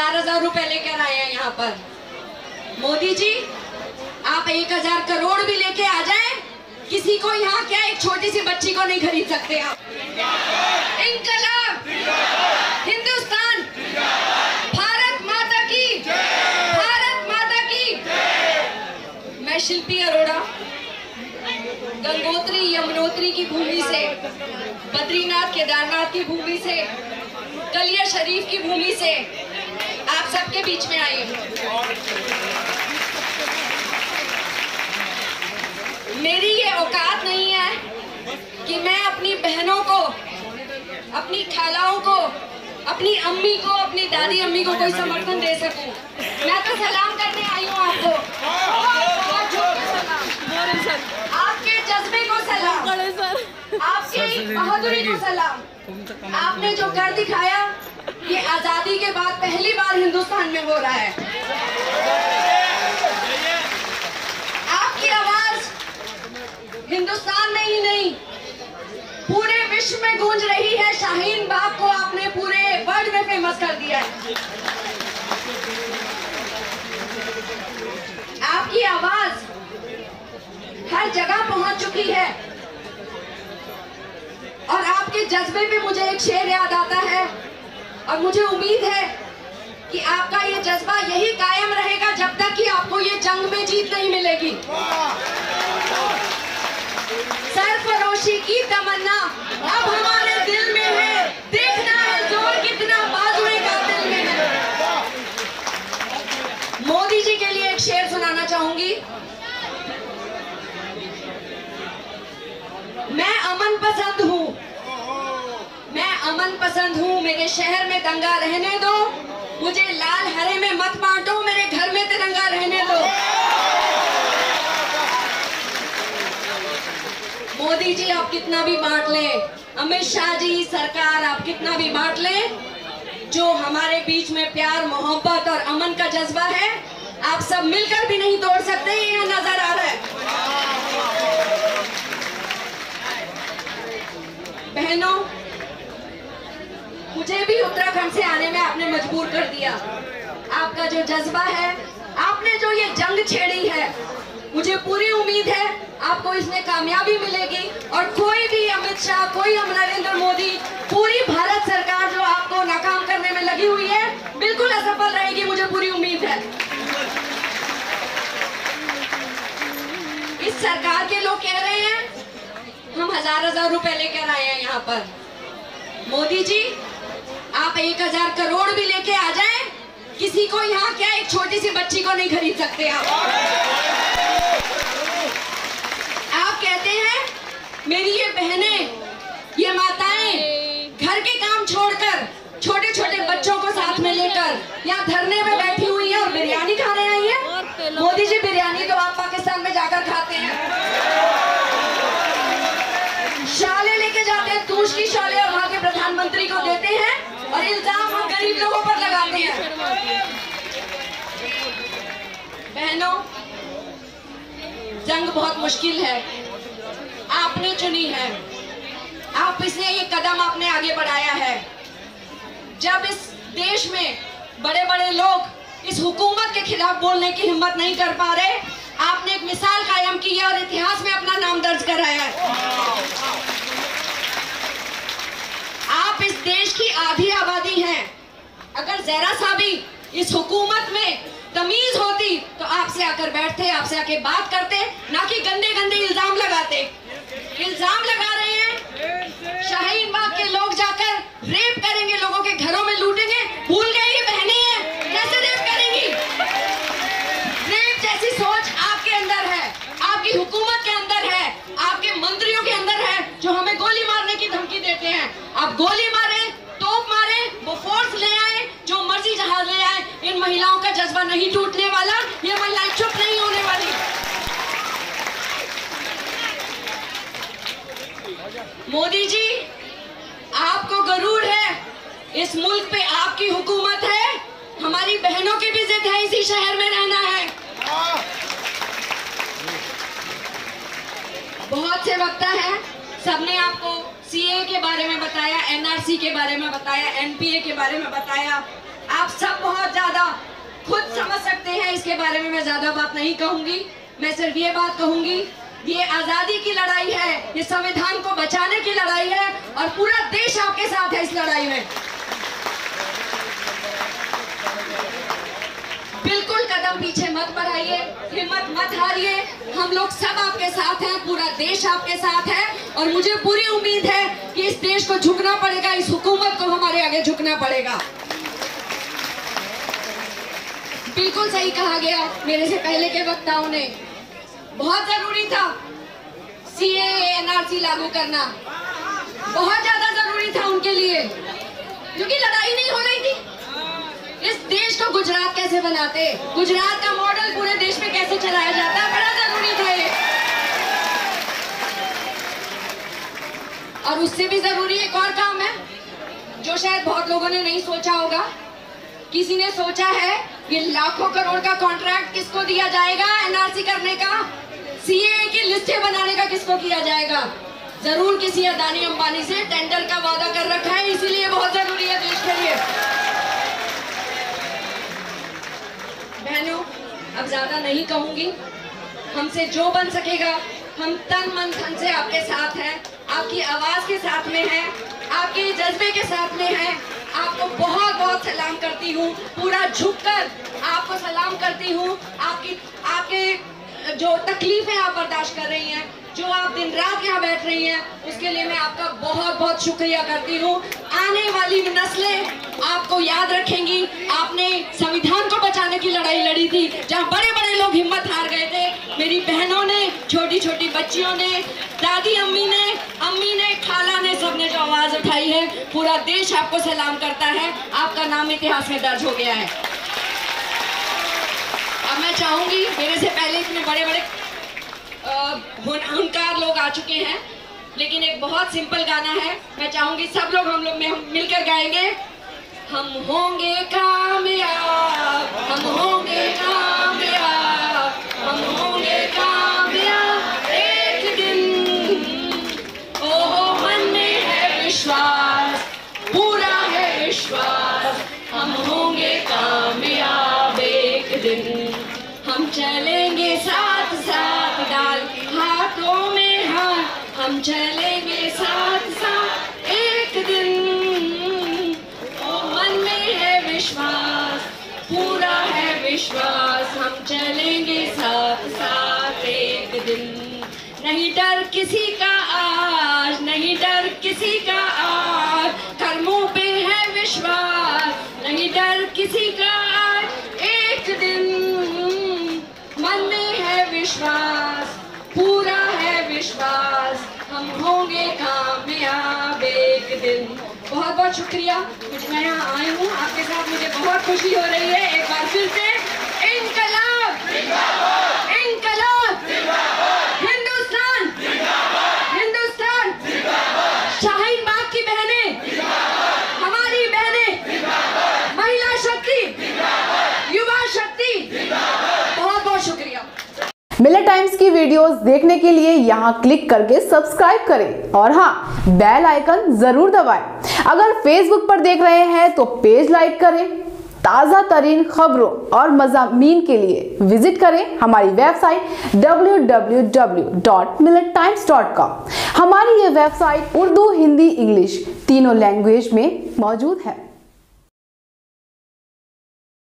हजार रुपए लेकर आए हैं यहाँ पर। मोदी जी, आप 1000 करोड़ भी लेके आ जाएं, किसी को यहाँ क्या एक छोटी सी बच्ची को नहीं खरीद सकते आप। इंकलाब हिंदुस्तान, भारत माता की, भारत माता की। मैं शिल्पी अरोड़ा गंगोत्री यमुनोत्री की भूमि से, बद्रीनाथ केदारनाथ की भूमि से, कलिया शरीफ की भूमि से आप सबके बीच में आई हूँ। मेरी ये औकात नहीं है कि मैं अपनी बहनों को, अपनी खालाओं को, अपनी अम्मी को, अपनी दादी अम्मी को कोई समर्थन दे सकूं। मैं तो सलाम करने आई हूँ आपको, आपके जज्बे को सलाम, आपकी बहादुरी को सलाम। आपने जो कर दिखाया ये आजादी के बाद पहली बार हिंदुस्तान में हो रहा है। आपकी आवाज हिंदुस्तान में ही नहीं पूरे विश्व में गूंज रही है। शाहीन बाग को आपने पूरे वर्ल्ड में फेमस कर दिया है। आपकी आवाज हर जगह पहुंच चुकी है और आपके जज्बे पे मुझे एक शेर याद आता है और मुझे उम्मीद है कि आपका ये जज्बा यही कायम रहेगा जब तक कि आपको ये जंग में जीत नहीं मिलेगी। सरफरोशी की तमन्ना अब हमारे दिल में है, देखना है जोर कितना बाजुए कातिल में है। मोदी जी के लिए एक शेर सुनाना चाहूंगी। मैं अमन पसंद हूँ, मैं अमन पसंद हूँ, मेरे शहर में दंगा रहने दो, मुझे लाल हरे में मत बांटो, मेरे घर में तिरंगा रहने दो। मोदी जी आप कितना भी बांट लें, अमित शाह जी सरकार आप कितना भी बांट लें, जो हमारे बीच में प्यार मोहब्बत और अमन का जज्बा है आप सब मिलकर भी नहीं तोड़ सकते। ये यहाँ नजर आ रहा है। बहनों, मुझे भी उत्तराखंड से आने में आपने मजबूर कर दिया। आपका जो जज्बा है, आपने जो ये जंग छेड़ी है, मुझे पूरी उम्मीद है आपको इसमें कामयाबी मिलेगी और कोई भी अमित शाह, कोई नरेंद्र मोदी, पूरी भारत सरकार जो आपको नाकाम करने में लगी हुई है बिल्कुल असफल रहेगी, मुझे पूरी उम्मीद है। इस सरकार के लोग कह रहे हैं हम हजार रुपए लेकर आए हैं यहाँ पर। मोदी जी, आप 1000 करोड़ भी लेके आ जाएं, किसी को यहाँ क्या एक छोटी सी बच्ची को नहीं खरीद सकते आप। आप कहते हैं मेरी ये बहनें, ये माताएं घर के काम छोड़कर छोटे छोटे बच्चों को साथ में लेकर यहाँ धरने में बैठी हुई है और बिरयानी खाने आई है। मोदी जी, बिरयानी तो आप पाकिस्तान में जाकर खाते हैं, शाले लेके जाते हैं, तूश की शाले, और वहां के प्रधानमंत्री को देते हैं और इल्जाम हम गरीब लोगों पर लगाते हैं। बहनों, जंग बहुत मुश्किल है, आपने चुनी है, आप इसलिए ये कदम आपने आगे बढ़ाया है। जब इस देश में बड़े बड़े लोग इस हुकूमत के खिलाफ बोलने की हिम्मत नहीं कर पा रहे, आपने एक मिसाल कायम की है और इतिहास में अपना नाम दर्ज कराया है। आप इस देश की आधी आबादी हैं। अगर जरा सा भी इस हुकूमत में तमीज होती तो आपसे आकर बैठते, आपसे आके बात करते, ना कि गंदे गंदे इल्जाम लगाते। इल्जाम लगा रहे हैं शाहीन बाग के लोग जाकर रेप करेंगे, लोगों के घरों में लूटेंगे, भूल गए ये बहनें हैं, कैसे रेप करेंगी। रेप जैसी सोच आपके अंदर है, आपकी हुकूमत के अंदर है, आपके मंत्रियों के अंदर है, जो हमें गोली मारने की धमकी देते हैं। आप गोली मारे, तोप मारे, वो फोर्स ले आए, जो मर्जी जहाज ले आए, इन महिलाओं का जज्बा नहीं टूटने वाला, ये महिलाएं चुप नहीं होने वाली। मोदी जी, आपको गरूर है, इस मुल्क पे आपकी हुकूमत है, हमारी बहनों की भी जिद है इसी शहर में रहना है। बहुत से वक्ता हैं, सबने आपको सीए के बारे में बताया, एनआरसी के बारे में बताया, एनपीए के बारे में बताया। आप सब बहुत इसके बारे में मैं ज्यादा बात नहीं कहूंगी। मैं सिर्फ ये बात कहूंगी, ये आजादी की लड़ाई है, ये संविधान को बचाने की लड़ाई है और पूरा देश आपके साथ है इस लड़ाई में। बिल्कुल कदम पीछे मत बढ़ाइए, हिम्मत मत हारिए। हम लोग सब आपके साथ हैं, पूरा देश आपके साथ है और मुझे पूरी उम्मीद है कि इस देश को झुकना पड़ेगा, इस हुकूमत को हमारे आगे झुकना पड़ेगा। बिल्कुल सही कहा गया मेरे से पहले के वक्ताओं ने, बहुत जरूरी था सीएए एनआरसी लागू करना, बहुत ज्यादा जरूरी था उनके लिए, क्योंकि लड़ाई नहीं हो रही थी। इस देश को गुजरात कैसे बनाते, गुजरात का मॉडल पूरे देश में कैसे चलाया जाता, बड़ा जरूरी था ये। और उससे भी जरूरी एक और काम है जो शायद बहुत लोगों ने नहीं सोचा होगा। किसी ने सोचा है ये लाखों करोड़ का कॉन्ट्रैक्ट किसको दिया जाएगा, एनआरसी करने का, सीएए की लिस्टें बनाने का किसको किया जाएगा? जरूर किसी अदानी अंबानी से टेंडर का वादा कर रखा है, इसीलिए बहुत जरूरी है देश के लिए। बहनों, अब ज्यादा नहीं कहूंगी, हमसे जो बन सकेगा हम तन मन धन से आपके साथ हैं, आपकी आवाज के साथ में हैं, आपके जज्बे के साथ में हैं। आपको बहुत बहुत सलाम करती हूँ, पूरा झुककर आपको सलाम करती हूँ। आपके जो तकलीफें आप बर्दाश्त कर रही हैं, जो आप दिन रात यहाँ बैठ रही हैं, उसके लिए मैं आपका बहुत बहुत शुक्रिया करती हूँ। आने वाली नस्लें आपको याद रखेंगी। आपने संविधान को बचाने की लड़ाई लड़ी थी, जहाँ बड़े बड़े लोग हिम्मत हार गए थे। मेरी बहनों ने, छोटी छोटी बच्चियों ने, दादी अम्मी ने, खाला ने, सबने जो आवाज उठाई है, पूरा देश आपको सलाम करता है। आपका नाम इतिहास में दर्ज हो गया है। अब मैं चाहूंगी, मेरे से पहले इतने बड़े बड़े हुनकार लोग आ चुके हैं, लेकिन एक बहुत सिंपल गाना है, मैं चाहूंगी सब लोग हम लोग मिलकर गाएंगे। हम होंगे कामयाब, हम होंगे कामयाब, हम होंगे कामयाब एक दिन। ओहो मन में है विश्वास, पूरा है विश्वास, हम होंगे कामयाब एक दिन। हम चलेंगे साथ साथ डाल हाथों में हाथ, हम चलेंगे साथ साथ एक दिन। ओ मन में है विश्वास, पूरा है विश्वास, हम चलेंगे साथ साथ एक दिन। नहीं डर किसी का आज, नहीं डर किसी का आज, कर्मों पे है विश्वास, नहीं डर किसी का आज एक दिन। मन में है विश्वास, पूरा है विश्वास, हम होंगे कामयाब एक दिन। बहुत बहुत शुक्रिया, मैं यहाँ आई हूँ आपके साथ, मुझे बहुत खुशी हो रही है। एक बार फिर से इंकलाब, इंकलाब, हिंदुस्तान, हिंदुस्तान, शाहीन बाग की बहनें, हमारी बहनें, महिला शक्ति, युवा शक्ति, बहुत बहुत शुक्रिया। मिलत टाइम्स की वीडियोस देखने के लिए यहाँ क्लिक करके सब्सक्राइब करें और हाँ, बेल आइकन जरूर दबाएं। अगर फेसबुक पर देख रहे हैं तो पेज लाइक करें। ताज़ा तरीन खबरों और मज़ामीन के लिए विजिट करें हमारी वेबसाइट www.millettimes.com। हमारी ये वेबसाइट उर्दू, हिंदी, इंग्लिश तीनों लैंग्वेज में मौजूद है।